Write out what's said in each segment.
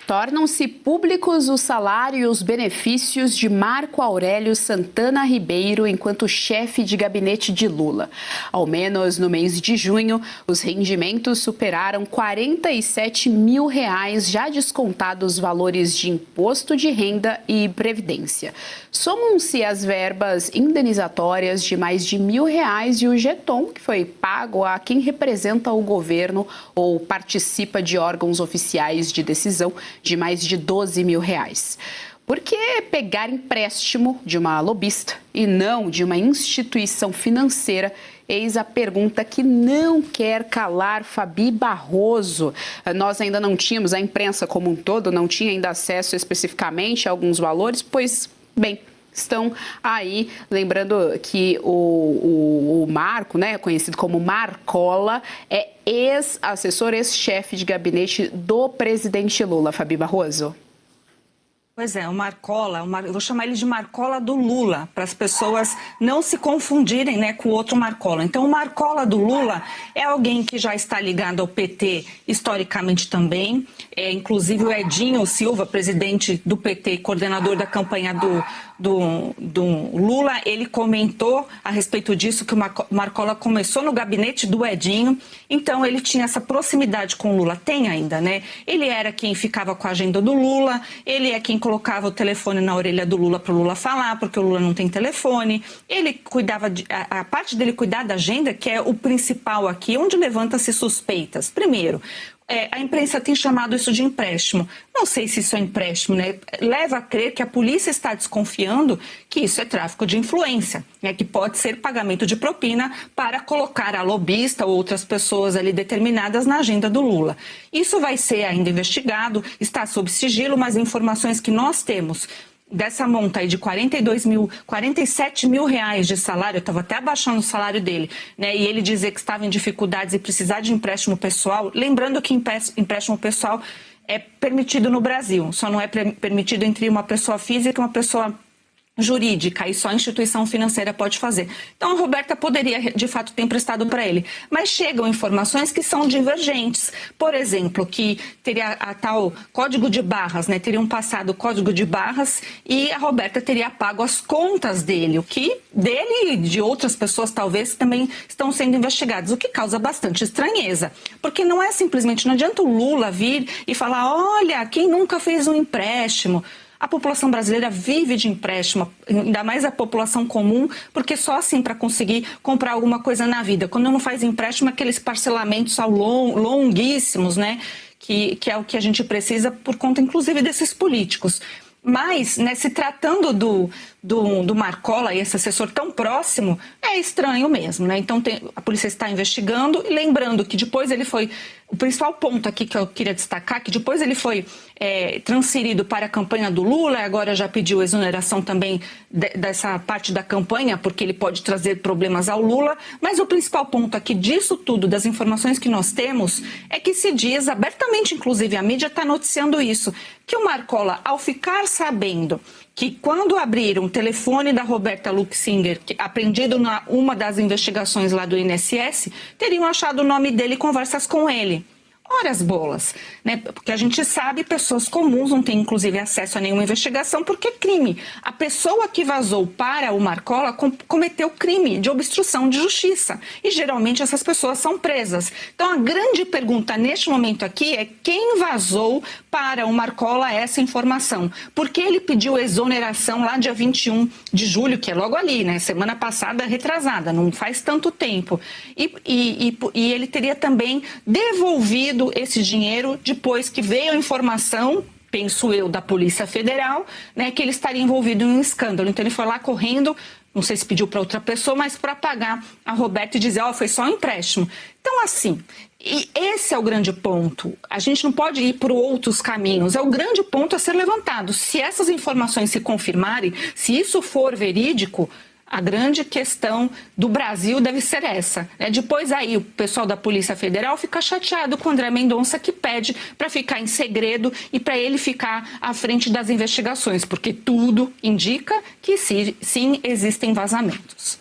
Tornam-se públicos o salário e os benefícios de Marco Aurélio Santana Ribeiro enquanto chefe de gabinete de Lula. Ao menos no mês de junho, os rendimentos superaram R$47 mil, já descontados valores de imposto de renda e previdência. Somam-se as verbas indenizatórias de mais de R$1.000 e o jeton que foi pago a quem representa o governo ou participa de órgãos oficiais de decisão de mais de R$12 mil. Por que pegar empréstimo de uma lobista e não de uma instituição financeira? Eis a pergunta que não quer calar Fabi Barroso. Nós ainda não tínhamos, a imprensa como um todo, não tinha ainda acesso especificamente a alguns valores, pois, bem, estão aí, lembrando que o Marco, né, conhecido como Marcola, é ex-assessor, ex-chefe de gabinete do presidente Lula. Fabi Barroso. Pois é, o Marcola, eu vou chamar ele de Marcola do Lula, para as pessoas não se confundirem, né, com o outro Marcola. Então, o Marcola do Lula é alguém que já está ligado ao PT historicamente também. Inclusive o Edinho Silva, presidente do PT, coordenador da campanha do Lula, ele comentou a respeito disso, que o Marcola começou no gabinete do Edinho, então ele tinha essa proximidade com o Lula, tem ainda, né? Ele era quem ficava com a agenda do Lula, ele é quem colocava o telefone na orelha do Lula para o Lula falar, porque o Lula não tem telefone, ele cuidava, a parte dele cuidar da agenda, que é o principal aqui, onde levanta-se suspeitas. Primeiro, a imprensa tem chamado isso de empréstimo. Não sei se isso é empréstimo, né? Leva a crer que a polícia está desconfiando que isso é tráfico de influência, né? Que pode ser pagamento de propina para colocar a lobista ou outras pessoas ali determinadas na agenda do Lula. Isso vai ser ainda investigado, está sob sigilo, mas informações que nós temos dessa monta aí de R$47 mil de salário, eu estava até abaixando o salário dele, né? E ele dizer que estava em dificuldades e precisar de empréstimo pessoal, lembrando que empréstimo pessoal é permitido no Brasil, só não é permitido entre uma pessoa física e uma pessoa jurídica, e só a instituição financeira pode fazer. Então a Roberta poderia de fato ter emprestado para ele, mas chegam informações que são divergentes. Por exemplo, que teria a tal código de barras, né? Teriam passado o código de barras e a Roberta teria pago as contas dele, o que dele e de outras pessoas talvez também estão sendo investigados, o que causa bastante estranheza, porque não é simplesmente, não adianta o Lula vir e falar, olha, quem nunca fez um empréstimo? A população brasileira vive de empréstimo, ainda mais a população comum, porque só assim para conseguir comprar alguma coisa na vida. Quando não faz empréstimo, aqueles parcelamentos longuíssimos, né? Que é o que a gente precisa por conta, inclusive, desses políticos. Mas, né, se tratando do Marcola e esse assessor tão próximo, é estranho mesmo, né? Então a polícia está investigando, e lembrando que depois ele foi... O principal ponto aqui que eu queria destacar, que depois ele foi transferido para a campanha do Lula, agora já pediu exoneração também dessa parte da campanha, porque ele pode trazer problemas ao Lula, mas o principal ponto aqui disso tudo, das informações que nós temos, é que se diz abertamente, inclusive a mídia está noticiando isso, que o Marcola, ao ficar sabendo que quando abriram o telefone da Roberta Luxinger, apreendido uma das investigações lá do INSS, teriam achado o nome dele e conversas com ele. Ora as bolas, né? Porque a gente sabe, pessoas comuns não têm inclusive acesso a nenhuma investigação porque é crime. A pessoa que vazou para o Marcola cometeu crime de obstrução de justiça e geralmente essas pessoas são presas. Então a grande pergunta neste momento aqui é quem vazou para o Marcola essa informação? Porque ele pediu exoneração lá dia 21 de julho, que é logo ali, né? Semana passada, retrasada, não faz tanto tempo. E ele teria também devolvido esse dinheiro depois que veio a informação, penso eu, da Polícia Federal, né, que ele estaria envolvido em um escândalo. Então ele foi lá correndo, não sei se pediu para outra pessoa, mas para pagar a Roberta e dizer, foi só um empréstimo. Então assim, e esse é o grande ponto. A gente não pode ir por outros caminhos. É o grande ponto a ser levantado. Se essas informações se confirmarem, se isso for verídico, a grande questão do Brasil deve ser essa. Depois aí o pessoal da Polícia Federal fica chateado com o André Mendonça, que pede para ficar em segredo e para ele ficar à frente das investigações, porque tudo indica que sim existem vazamentos.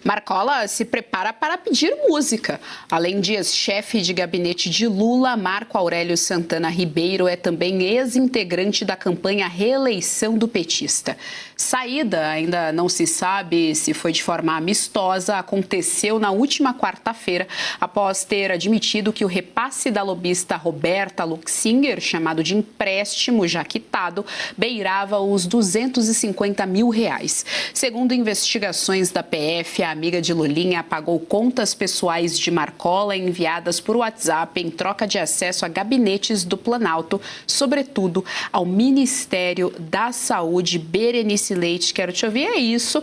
Marcola se prepara para pedir música. Além de ex-chefe de gabinete de Lula, Marco Aurélio Santana Ribeiro é também ex-integrante da campanha Reeleição do petista. Saída ainda não se sabe se foi de forma amistosa, aconteceu na última quarta-feira, após ter admitido que o repasse da lobista Roberta Luxinger, chamado de empréstimo já quitado, beirava os R$250 mil. Segundo investigações da PF, a amiga de Lulinha pagou contas pessoais de Marcola enviadas por WhatsApp em troca de acesso a gabinetes do Planalto, sobretudo ao Ministério da Saúde. Berenice Leite, quero te ouvir, é isso.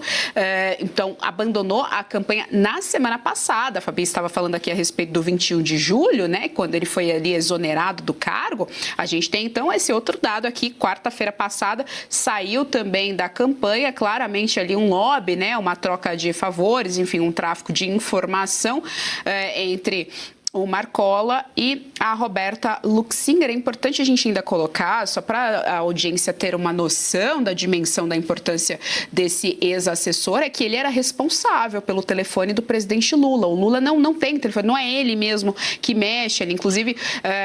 Então, abandonou a campanha na semana passada. A Fabi estava falando aqui a respeito do 21 de julho, né, quando ele foi ali exonerado do cargo. A gente tem, então, esse outro dado aqui, quarta-feira passada, saiu também da campanha, claramente ali um lobby, né, uma troca de favores, enfim, um tráfico de informação entre o Marcola e a Roberta Luxinger. É importante a gente ainda colocar, só para a audiência ter uma noção da dimensão da importância desse ex-assessor, é que ele era responsável pelo telefone do presidente Lula. O Lula não tem telefone, não é ele mesmo que mexe. Ele, inclusive,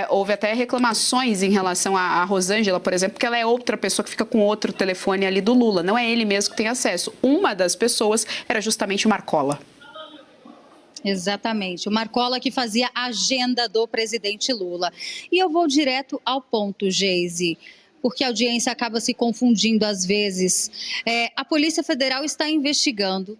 houve até reclamações em relação a Rosângela, por exemplo, porque ela é outra pessoa que fica com outro telefone ali do Lula. Não é ele mesmo que tem acesso. Uma das pessoas era justamente o Marcola. Exatamente. O Marcola que fazia a agenda do presidente Lula. E eu vou direto ao ponto, Geise, porque a audiência acaba se confundindo às vezes. A Polícia Federal está investigando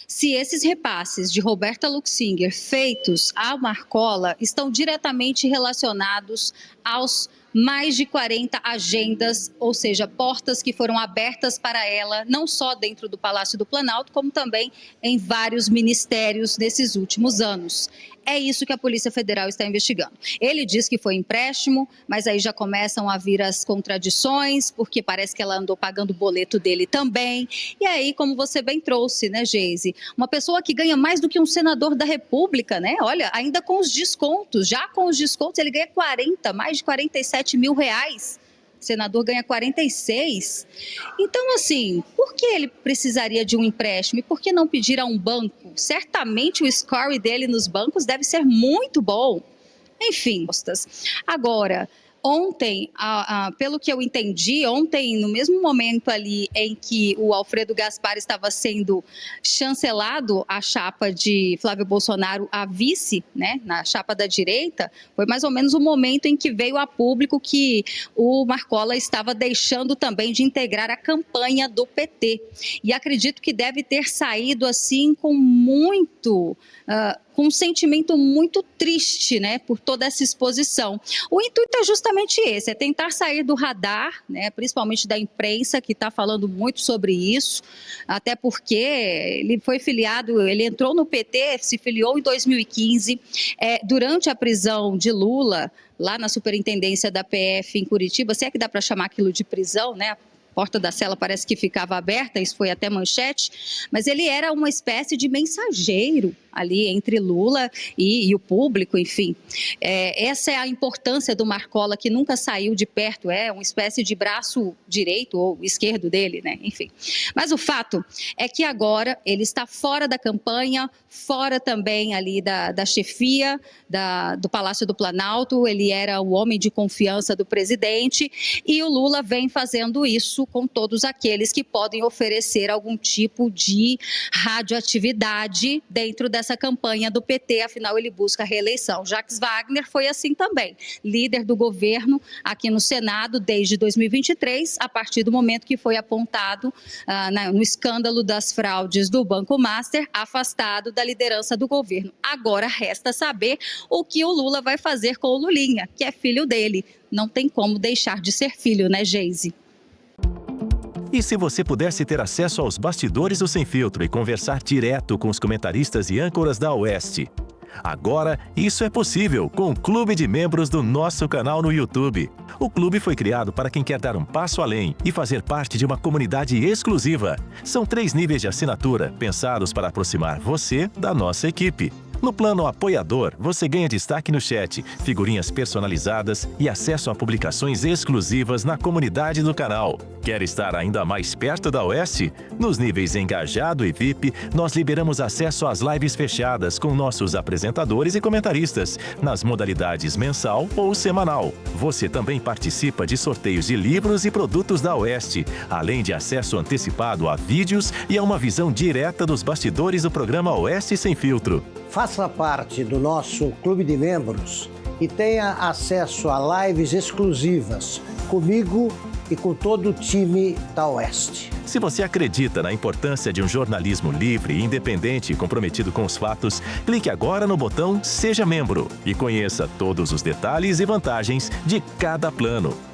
se esses repasses de Roberta Luxinger feitos ao Marcola estão diretamente relacionados aos mais de 40 agendas, ou seja, portas que foram abertas para ela, não só dentro do Palácio do Planalto, como também em vários ministérios nesses últimos anos. É isso que a Polícia Federal está investigando. Ele diz que foi empréstimo, mas aí já começam a vir as contradições, porque parece que ela andou pagando o boleto dele também. E aí, como você bem trouxe, né, Geise? Uma pessoa que ganha mais do que um senador da República, né? Olha, ainda com os descontos, já com os descontos ele ganha mais de 47 mil reais. O senador ganha 46. Então, assim, por que ele precisaria de um empréstimo? E por que não pedir a um banco? Certamente o score dele nos bancos deve ser muito bom. Enfim, agora, ontem, pelo que eu entendi, no mesmo momento ali em que o Alfredo Gaspar estava sendo chancelado a chapa de Flávio Bolsonaro a vice, né, na chapa da direita, foi mais ou menos o momento em que veio a público que o Marcola estava deixando também de integrar a campanha do PT. E acredito que deve ter saído assim com um sentimento muito triste, né, por toda essa exposição. O intuito é justamente esse, é tentar sair do radar, né, principalmente da imprensa, que está falando muito sobre isso, até porque ele foi filiado, ele entrou no PT, se filiou em 2015, durante a prisão de Lula, lá na superintendência da PF em Curitiba, se é que dá para chamar aquilo de prisão, né? A porta da cela parece que ficava aberta, isso foi até manchete, mas ele era uma espécie de mensageiro ali entre Lula e o público, enfim. Essa é a importância do Marcola, que nunca saiu de perto, é uma espécie de braço direito ou esquerdo dele, né? Enfim. Mas o fato é que agora ele está fora da campanha, fora também ali da chefia do Palácio do Planalto, ele era o homem de confiança do presidente e o Lula vem fazendo isso com todos aqueles que podem oferecer algum tipo de radioatividade dentro dessa campanha do PT, afinal ele busca a reeleição. Jacques Wagner foi assim também, líder do governo aqui no Senado desde 2023, a partir do momento que foi apontado no escândalo das fraudes do Banco Master, afastado da liderança do governo. Agora resta saber o que o Lula vai fazer com o Lulinha, que é filho dele. Não tem como deixar de ser filho, né, Geise? E se você pudesse ter acesso aos bastidores do Sem Filtro e conversar direto com os comentaristas e âncoras da Oeste? Agora, isso é possível com o Clube de Membros do nosso canal no YouTube. O clube foi criado para quem quer dar um passo além e fazer parte de uma comunidade exclusiva. São 3 níveis de assinatura, pensados para aproximar você da nossa equipe. No plano apoiador, você ganha destaque no chat, figurinhas personalizadas e acesso a publicações exclusivas na comunidade do canal. Quer estar ainda mais perto da Oeste? Nos níveis Engajado e VIP, nós liberamos acesso às lives fechadas com nossos apresentadores e comentaristas, nas modalidades mensal ou semanal. Você também participa de sorteios de livros e produtos da Oeste, além de acesso antecipado a vídeos e a uma visão direta dos bastidores do programa Oeste Sem Filtro. Faça parte do nosso clube de membros e tenha acesso a lives exclusivas comigo e com todo o time da Oeste. Se você acredita na importância de um jornalismo livre, independente e comprometido com os fatos, clique agora no botão Seja Membro e conheça todos os detalhes e vantagens de cada plano.